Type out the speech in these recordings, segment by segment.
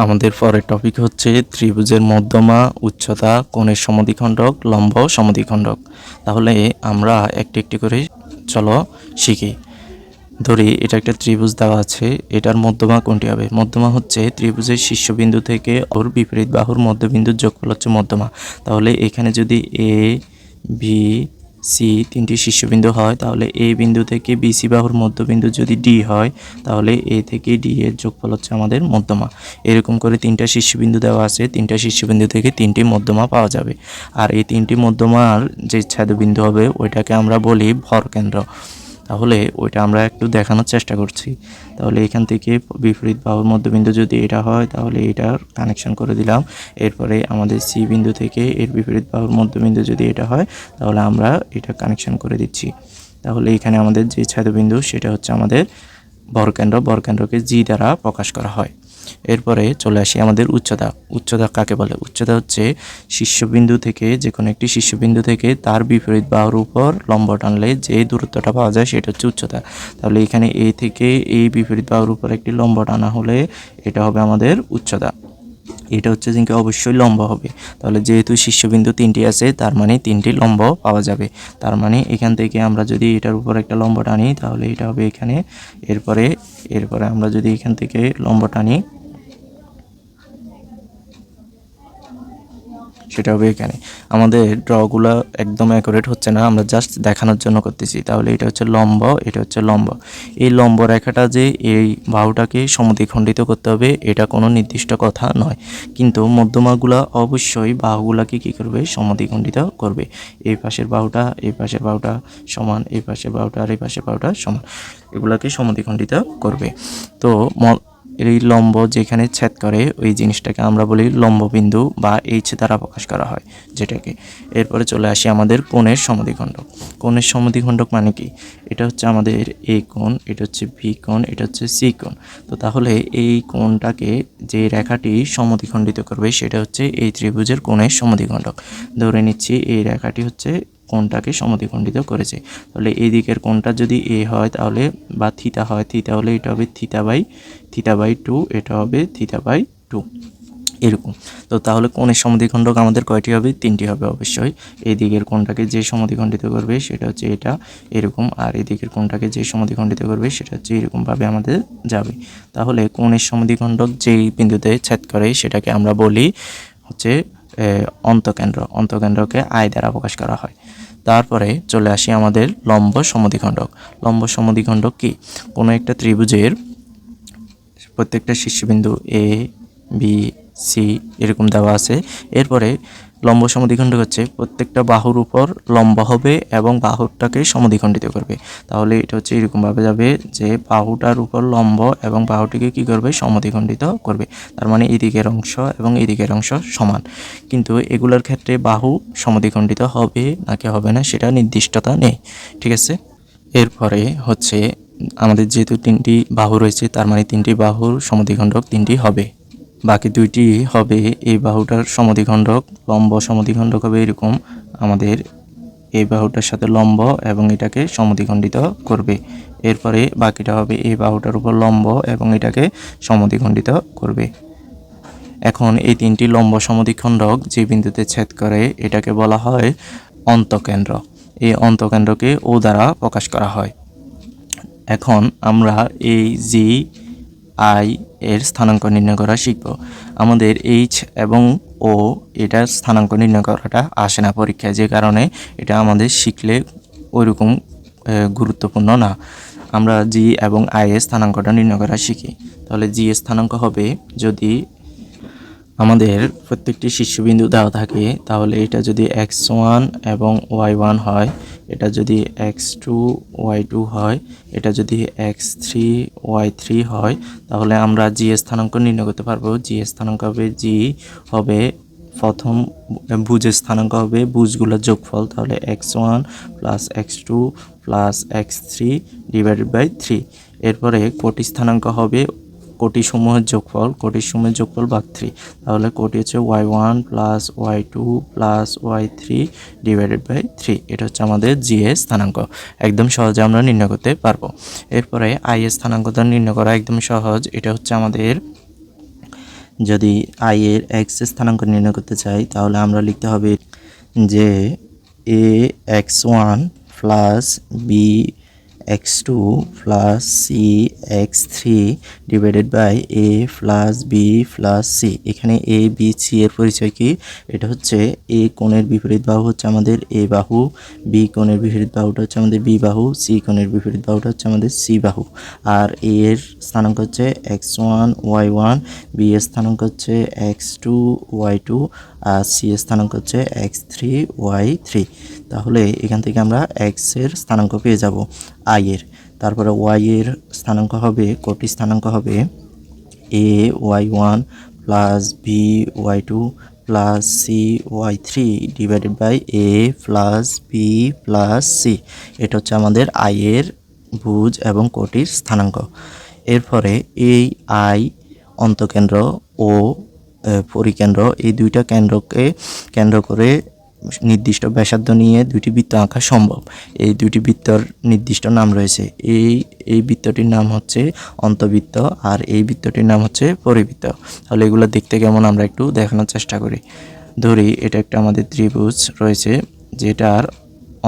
আমাদের পরের টপিক হচ্ছে ত্রিভুজের মধ্যমা, উচ্চতা, কোণের সমদ্বিখণ্ডক, লম্ব সমদ্বিখণ্ডক। তাহলে আমরা একটি একটি করে চলো শিখি। ধরি এটা একটা ত্রিভুজ দেওয়া আছে, এটার মধ্যমা কোনটি হবে? মধ্যমা হচ্ছে ত্রিভুজের শীর্ষবিন্দু থেকে ওর বিপরীত বাহুর মধ্যবিন্দুর যোগফল হচ্ছে মধ্যমা। তাহলে এখানে যদি এ বি সি তিনটি শীর্ষবিন্দু হয়, তাহলে এ বিন্দু থেকে বিসি বাহুর মধ্যবিন্দু যদি ডি হয়, তাহলে এ থেকে ডি এর যোগফল হচ্ছে আমাদের মধ্যমা। এরকম করে তিনটা শীর্ষবিন্দু দেওয়া আছে, তিনটা শীর্ষবিন্দু থেকে তিনটি মধ্যমা পাওয়া যাবে। আর এই তিনটি মধ্যমার যে ছেদবিন্দু হবে ওইটাকে আমরা বলি ভরকেন্দ্র। তাহলে ওইটা আমরা একটু দেখানোর চেষ্টা করছি। তাহলে এখান থেকে বিপরীত বাহুর মধ্যবিন্দু যদি এটা হয়, তাহলে এটার কানেকশন করে দিলাম। এরপরে আমাদের সি বিন্দু থেকে এর বিপরীত বাহুর মধ্যবিন্দু যদি এটা হয়, তাহলে আমরা এটা কানেকশন করে দিচ্ছি। তাহলে এখানে আমাদের যে ছেদবিন্দু সেটা হচ্ছে আমাদের ভরকেন্দ্র। ভরকেন্দ্রকে জি দ্বারা প্রকাশ করা হয়। এরপরে চলে আসি আমাদের উচ্চতা। উচ্চতা কাকে বলে? উচ্চতা হচ্ছে শীর্ষবিন্দু থেকে, যে কোনো একটি শীর্ষবিন্দু থেকে তার বিপরীত বাহুর উপর লম্ব টানলে যে দূরত্বটা পাওয়া যায় সেটা হচ্ছে উচ্চতা। তাহলে এখানে এ থেকে এই বিপরীত বাহুর উপর একটি লম্ব টানা হলে এটা হবে আমাদের উচ্চতা। এটা হচ্ছে যে অবশ্যই লম্ব হবে। তাহলে যেহেতু শীর্ষবিন্দু তিনটি আছে, তার মানে তিনটি লম্ব পাওয়া যাবে। তার মানে এখান থেকে আমরা যদি এটার উপর একটা লম্ব টানি, তাহলে এটা হবে এখানে। এরপরে আমরা যদি এখান থেকে লম্ব টানি, সেটা হবে এখানে। আমাদের ড্রগুলো একদম অ্যাকুরেট হচ্ছে না, আমরা জাস্ট দেখানোর জন্য করতেছি। তাহলে এটা হচ্ছে লম্ব, এটা হচ্ছে লম্ব। এই লম্ব রেখাটা যে এই বাহুটাকে সমদ্বিখণ্ডিত করতে হবে, এটা কোনো নির্দিষ্ট কথা নয়, কিন্তু মধ্যমাগুলা অবশ্যই বাহুগুলাকে কী করবে? সমদ্বিখণ্ডিত করবে। এই পাশের বাহুটা এই পাশের বাহুটা সমান, এই পাশের বাহুটা আর এই পাশের বাহুটা সমান, এগুলাকে সমদ্বিখণ্ডিত করবে। তো এই লম্ব যেখানে ছেদ করে ওই জিনিসটাকে আমরা বলি লম্ববিন্দু বা এইচ দ্বারা প্রকাশ করা হয় যেটাকে। এরপরে চলে আসি আমাদের কোণের সমদ্বিখণ্ডক। কোণের সমদ্বিখণ্ডক মানে কি? এটা হচ্ছে আমাদের এ কোণ, এটা হচ্ছে বি কোণ, এটা হচ্ছে সি কোণ। তো তাহলে এই কোণটাকে যে রেখাটি সমদ্বিখণ্ডিত করবে সেটা হচ্ছে এই ত্রিভুজের কোণের সমদ্বিখণ্ডক। ধরে নিচ্ছি এই রেখাটি হচ্ছে কোণটাকে সমদ্বিখণ্ডিত করেছে। তাহলে এই দিকের কোণটা যদি এ হয়, তাহলে বা থিতা হয়, থিতা হলে এটা হবে থিতা বাই 2, এটা হবে থিতা বাই 2, এরকম। তো তাহলে কোণের সমদ্বিখণ্ডক আমাদের কয়টি হবে? তিনটি হবে অবশ্যই। এই দিকের কোণটাকে যে সমদ্বিখণ্ডিত করবে সেটা হচ্ছে এটা, এরকম। আর এই দিকের কোণটাকে যে সমদ্বিখণ্ডিত করবে সেটা হচ্ছে এরকমভাবে আমাদের যাবে। তাহলে কোণের সমদ্বিখণ্ডক যেই বিন্দুতে ছেদ করে সেটাকে আমরা বলি হচ্ছে অন্তকেন্দ্র। অন্তকেন্দ্রকে আই দ্বারা প্রকাশ করা হয়। তারপরে চলে আসি আমাদের লম্ব সমদ্বিখণ্ডক। লম্ব সমদ্বিখণ্ডক কি? কোনো একটা ত্রিভুজের প্রত্যেকটা শীর্ষবিন্দু এ বি সি এরকম দেওয়া আছে। এরপরে লম্ব সমদ্বিখণ্ডক হচ্ছে প্রত্যেকটা বাহুর উপর লম্ব হবে এবং বাহুটাকে সমদ্বিখণ্ডিত করবে। তাহলে এটা হচ্ছে এরকমভাবে যাবে যে বাহুটার উপর লম্ব এবং বাহুটিকে কী করবে? সমদ্বিখণ্ডিত করবে। তার মানে এদিকের অংশ এবং এদিকের অংশ সমান। কিন্তু এগুলোর ক্ষেত্রে বাহু সমদ্বিখণ্ডিত হবে নাকি হবে না সেটা নির্দিষ্টতা নেই, ঠিক আছে। এরপরে হচ্ছে আমাদের যেহেতু তিনটি বাহু রয়েছে, তার মানে তিনটি বাহুর সমদ্বিখণ্ডক তিনটি হবে। বাকি দুইটি হবে এই বাহুটার সমদ্বিখণ্ডক, লম্ব সমদ্বিখণ্ডক হবে এরকম, আমাদের এই বাহুটার সাথে লম্ব এবং এটাকে সমদ্বিখণ্ডিত করবে। এরপরে বাকিটা হবে এই বাহুটার উপর লম্ব এবং এটাকে সমদ্বিখণ্ডিত করবে। এখন এই তিনটি লম্ব সমদ্বিখণ্ডক যে বিন্দুতে ছেদ করে এটাকে বলা হয় অন্তকেন্দ্র। এই অন্তকেন্দ্রকে ও দ্বারা প্রকাশ করা হয়। এখন আমরা এই জি আই এর স্থানাঙ্ক নির্ণয় করা শিখব। আমাদের এইচ এবং ও এটার স্থানাঙ্ক নির্ণয় করাটা আসে না পরীক্ষায়, যে কারণে এটা আমাদের শিখলে ওইরকম গুরুত্বপূর্ণ না। আমরা জি এবং আই এর স্থানাঙ্কটা নির্ণয় করা শিখি। তাহলে জি এর স্থানাঙ্ক হবে, যদি আমাদের প্রত্যেকটি শীর্ষবিন্দু দেওয়া থাকে, তাহলে এটা যদি x1 এবং y1 হয়, এটা যদি x2 y2 হয়, এটা যদি x3 y3 হয়, তাহলে আমরা জি এর স্থানাঙ্ক নির্ণয় করতে পারবো। জি এর স্থানাঙ্ক হবে, জি হবে প্রথম ভুজের স্থানাঙ্ক হবে ভুজগুলোর যোগফল। তাহলে x1 plus x2 plus x3 divided by 3। এরপরে কোটি স্থানাঙ্ক হবে কোটিসমূহের যোগফল, কোটিসমূহের যোগফল ভাগ 3। তাহলে কোটি হচ্ছে y1 plus y2 plus y3 divided by 3। এটা হচ্ছে আমাদের জি এর স্থানাঙ্ক, একদম সহজে আমরা নির্ণয় করতে পারবো। এরপরে আই এর স্থানাঙ্কটা নির্ণয় করা একদম সহজ। এটা হচ্ছে আমাদের যদি আই এর এক্স স্থানাঙ্ক নির্ণয় করতে চাই তাহলে আমরা লিখতে হবে যে A X one plus B X two plus C X three divided by A plus B plus C. এখানে এ বি সি এর পরিচয় কি? এটা হচ্ছে এ কোণের বিপরীত বাহু হচ্ছে আমাদের এ বাহু, বি কোণের বিপরীত বাহুটা হচ্ছে আমাদের বি বাহু, সি কোণের বিপরীত বাহুটা হচ্ছে আমাদের সি বাহু। আর এ এর স্থানাঙ্ক হচ্ছে x one y one, B এর স্থানাঙ্ক হচ্ছে এক্স টু ওয়াই টু, আর সি এর স্থানাঙ্ক হচ্ছে এক্স থ্রি ওয়াই থ্রি। তাহলে এখান থেকে আমরা এক্স এর স্থানাঙ্ক পেয়ে যাব আই এর। তারপরে ওয়াই এর স্থানাঙ্ক হবে, কোটি স্থানাঙ্ক হবে A Y one plus B Y two plus C Y three divided by A plus B plus C. এটা হচ্ছে আমাদের আই এর ভুজ এবং কোটির স্থানাঙ্ক। এরপরে এই আই অন্তকেন্দ্র ও পরিকেন্দ্র, এই দুইটা কেন্দ্রকে কেন্দ্র করে নির্দিষ্ট ব্যাসার্ধ নিয়ে দুইটি বৃত্ত আঁকা সম্ভব। এই দুইটি বৃত্তর নির্দিষ্ট নাম রয়েছে। এই বৃত্তটির নাম হচ্ছে অন্তবৃত্ত আর এই বৃত্তটির নাম হচ্ছে পরিবৃত্ত। তাহলে এগুলো দেখতে কেমন আমরা একটু দেখানোর চেষ্টা করি। ধরি এটা একটা আমাদের ত্রিভুজ রয়েছে যেটার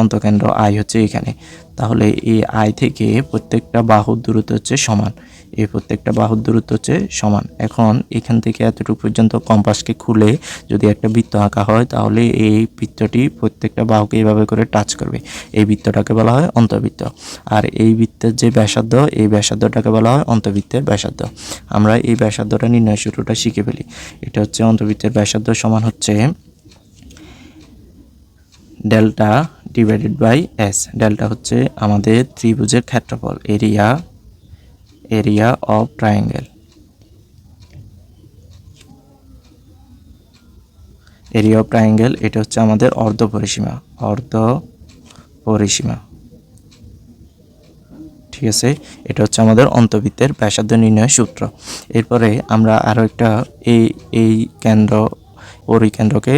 অন্তকেন্দ্র আই হচ্ছে এখানে। তাহলে এই আই থেকে প্রত্যেকটা বাহুর দূরত্ব হচ্ছে সমান, এই প্রত্যেকটা বাহুর দূরত্ব হচ্ছে সমান। এখন এখান থেকে এতটুকু পর্যন্ত কম্পাসকে খুলে যদি একটা বৃত্ত আঁকা হয় তাহলে এই বৃত্তটি প্রত্যেকটা বাহুকে এইভাবে করে টাচ করবে। এই বৃত্তটাকে বলা হয় অন্তবৃত্ত। আর এই বৃত্তের যে ব্যাসার্ধ, এই ব্যাসার্ধটাকে বলা হয় অন্তবৃত্তের ব্যাসার্ধ। আমরা এই ব্যাসার্ধটা নির্ণয় সূত্রটা শিখে ফেলি। এটা হচ্ছে অন্তবৃত্তের ব্যাসার্ধ সমান হচ্ছে ডেল্টা ডিভাইডেড বাই এস। ডেল্টা হচ্ছে আমাদের ত্রিভুজের ক্ষেত্রফল, area of triangle. Area of triangle এটা হচ্ছে আমাদের অর্ধ পরিসীমা, ঠিক আছে। এটা হচ্ছে আমাদের অন্তবৃত্তের ব্যাসার্ধ নির্ণয় সূত্র। এরপরে আমরা আরও একটা এই পরিকেন্দ্রকে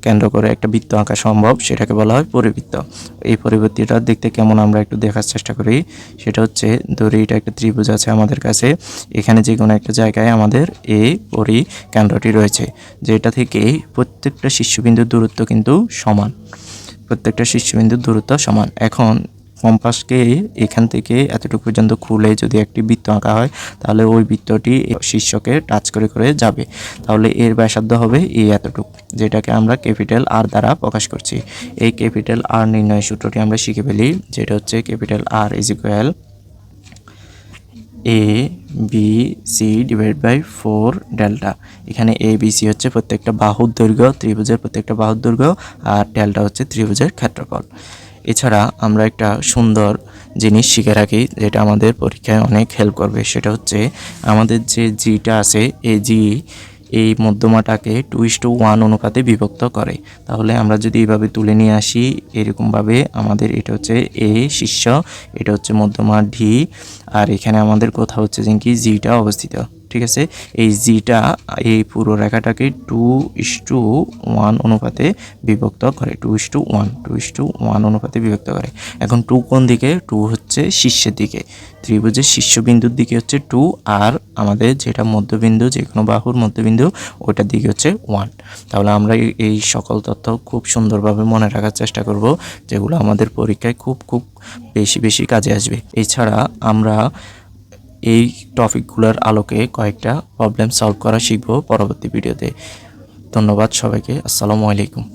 কেন্দ্র করে একটা বৃত্ত আঁকা সম্ভব, সেটাকে বলা হয় পরিবৃত্ত। এই পরিবৃত্তটা দেখতে কেমন আমরা একটু দেখার চেষ্টা করি। সেটা হচ্ছে ধরি এটা একটা ত্রিভুজ আছে আমাদের কাছে, এখানে যে কোনো একটা জায়গায় আমাদের এই পরিকেন্দ্রটি রয়েছে, যেটা থেকে প্রত্যেকটা শীর্ষবিন্দুর দূরত্ব কিন্তু সমান, প্রত্যেকটা শীর্ষবিন্দুর দূরত্ব সমান। এখন কম্পাসকে এখান থেকে এতটুকু পর্যন্ত খুলে যদি একটি বৃত্ত আঁকা হয় তাহলে ওই বৃত্তটি শীর্ষকে টাচ করে করে যাবে। তাহলে এর ব্যাসার্ধ হবে এই এতটুকু, যেটাকে আমরা ক্যাপিটাল আর দ্বারা প্রকাশ করছি। এই ক্যাপিটাল আর নির্ণয় সূত্রটি আমরা শিখে ফেলি, যেটা হচ্ছে capital R is equal A B C divide by 4 delta. এখানে এ বি সি হচ্ছে প্রত্যেকটা বাহুর দৈর্ঘ্য, ত্রিভুজের প্রত্যেকটা বাহুর দৈর্ঘ্য, আর ডেল্টা হচ্ছে ত্রিভুজের ক্ষেত্রফল। এছাড়া আমরা একটা সুন্দর জিনিস শিখে রাখি যেটা আমাদের পরীক্ষায় অনেক হেল্প করবে। সেটা হচ্ছে আমাদের যে জিটা আছে, এই জি এই মধ্যমাটাকে 2:1 অনুপাতে বিভক্ত করে। তাহলে আমরা যদি এইভাবে তুলে নিয়ে আসি এরকমভাবে, আমাদের এটা হচ্ছে এ শীর্ষ, এটা হচ্ছে মধ্যমা ডি, আর এখানে আমাদের কোথাও হচ্ছে যে কি জিটা অবস্থিত, ঠিক আছে। এই জিটা এই পুরো রেখাটাকে 2:1 অনুপাতে বিভক্ত করে, 2:1 অনুপাতে বিভক্ত করে। এখন 2 কোন দিকে? 2 হচ্ছে শীর্ষের দিকে, ত্রিভুজের শীর্ষবিন্দুর দিকে হচ্ছে 2, আর আমাদের যেটা মধ্যবিন্দু, যে কোনো বাহুর মধ্যবিন্দু, ওটার দিকে হচ্ছে 1। তাহলে আমরা এই সকল তথ্য খুব সুন্দরভাবে মনে রাখার চেষ্টা করব, যেগুলো আমাদের পরীক্ষায় খুব খুব বেশি কাজে আসবে। এছাড়া আমরা এই টপিকগুলোর আলোকে কয়েকটা প্রবলেম সলভ করা শিখব পরবর্তী ভিডিওতে। ধন্যবাদ সবাইকে। আসসালামু আলাইকুম।